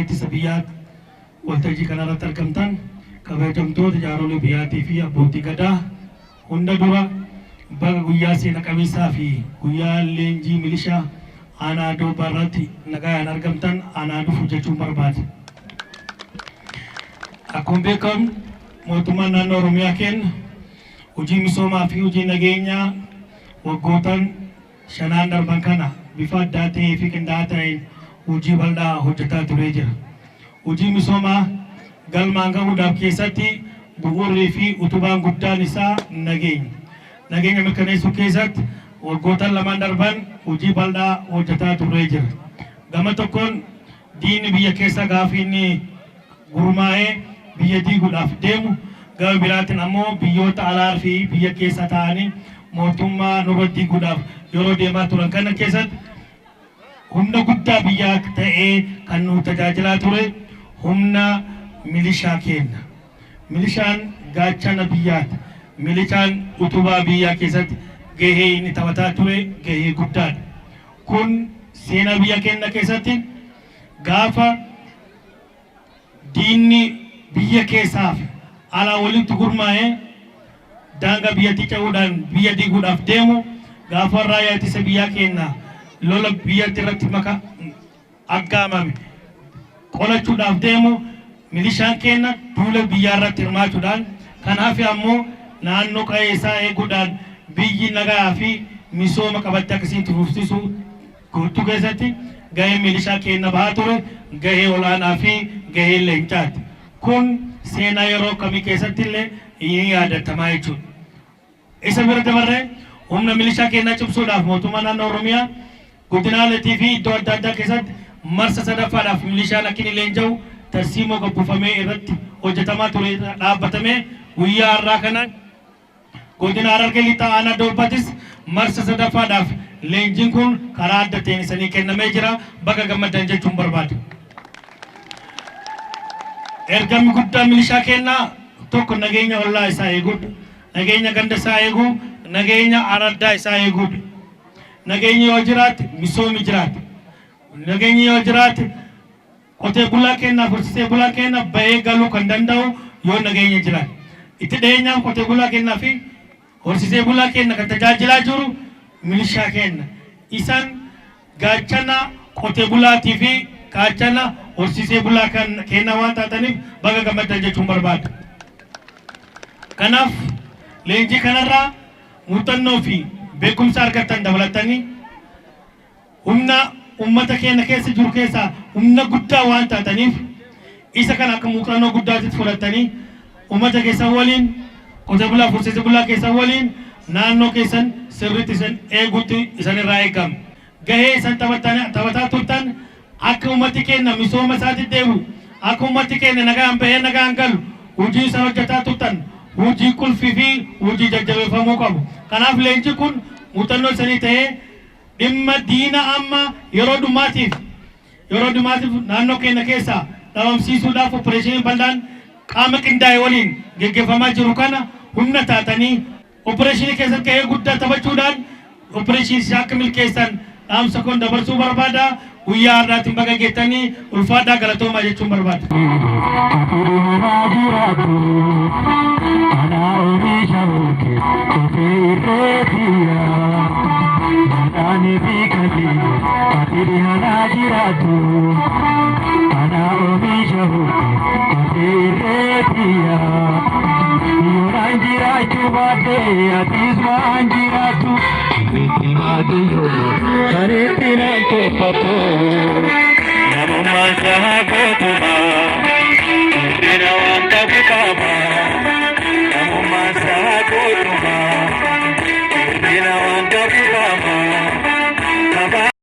ittisa biyyaa waltajjii kanarratti argamtan kabajamtoota jaarolee biyyaatii fi abbootii gadaa hunda dura baga guyyaa seena qabeessaa fi guyyaa leenjii milishaa aanaa Doobaa irratti nagaan argamtan aanaa dhufu jechuun barbaada. Akkuma beekamu mootummaan naannoo Oromiyaa keenya hojii misoomaa fi hojii nageenyaa waggootan shanaan darban kana bifa addaa ta'ee fi qindaa'aa ta'een hojii bal'aa hojjetaa turee jira. Hojii misoomaa galmaan gahuudhaaf keessatti bu'uurri fi utubaan guddaan isaa nageenya. Nageenya mirkaneessuu keessatti waggootan lamaan darban hojii bal'aa hojjetaa turee jira. Gama tokkoon diinni biyya keessa gaafa inni gurmaa'ee biyya diiguudhaaf deemu, gama biraatiin ammoo biyyoota alaa fi biyya keessa ta'anii mootummaa nurra diiguudhaaf yeroo deemaa turan kana keessatti humna guddaa biyyaa ta'ee kan nu tajaajilaa ture humna milishaa keenya. Milishaan gaachana biyyaati. Milishaan utubaa biyyaa keessatti gahee inni taphataa ture gahee guddaadha. Kun seenaa biyya keenya keessatti gaafa diinni biyya keessaaf alaa walitti gurmaa'ee daangaa biyyatti ce'uudhaan biyya diiguudhaaf deemu gaafa raayyaa ittisa biyyaa keenya lola biyyatti irratti maka aggaamame qolachuudhaaf deemu milishaan keenya duula biyyaa irratti hirmaachuudhaan kanaaf ammoo naannoo qe'ee isaa eeguudhaan biyyi nagaa fi misooma qabattee akkasiin tursiisuu guutuu keessatti gahee milishaa keenya bahaa ture gahee olaanaa fi gahee leencaati. Kun seenaa yeroo kamii keessatti illee inni yaadatamaa jechuudha. Isa bira dabarree humna milishaa keenya cimsuudhaaf mootummaa naannoo Oromiyaa godinaalee fi iddoo adda addaa keessatti marsa sadaffaadhaaf milishaan akka inni leenja'u tarsiimoo gabbifamee irratti hojjetamaa ture dhaabbatamee guyyaa har'aa kana godina Harargee lixaa aanaa Doobaattis marsa sadaffaadhaaf leenjiin kun karaa adda ta'een isaanii kennamee jira. Baga gammaddan jechuun barbaadu. Ergamni guddaa milishaa keenyaa tokko nageenya ollaa isaa eeguudha. Nageenya ganda isaa eeguu, nageenya araddaa isaa eeguudha. Nageenya yoo jiraate misoomi jiraata. Nageenya yoo jiraate qotee bulaa keenyaaf horsiisee bulaa keenya bahee galuu kan danda'u yoo nageenya jiraate. Itti dhiyeenyaan qotee bulaa keenyaa fi horsiisee bulaa keenya kan tajaajilaa jiru milishaa keenya. Isaan gaachana qotee bulaatii fi gaachana horsiisee bulaa keenya waan taataniif baga gammaddan jechuun barbaada. Kanaaf leenjii kanarraa muuxannoo fi beekumsa argattan dabalatanii humna ummata keenya keessa jiru keessaa humna guddaa waan taataniif isa kana akka muuxannoo guddaatti fudhattanii ummata keessan waliin qotee bulaa horsiisee bulaa keessan waliin naannoo keessan sirriitti isin eeguutti isinirraa eegama. Gahee isin taphataa turtan akka ummati keenya misooma isaatti deebi'u, akka ummati keenya nagaan bahee nagaan galu hojii isin hojjetaa turtan hojii qulfii fi hojii jajjabeeffamuu qabu. Kanaaf leenji kun muuxannoo isanii ta'ee dhimma diina amma yeroo dhumaatiif naannoo keenya keessaa dhabamsiisuudhaaf opereeshinii bal'aan qaama qindaa'e waliin geggeeffamaa jiru kana humna taatanii opereeshinii keessatti gahee guddaa taphachuudhaan opereeshinii isaa akka milkeessan dhaamsa kun dabarsuu barbaada. Guyyaa har'aatiin baga geettanii ulfaadhaa galatoomaa jechuun barbaada. Namuma sahabat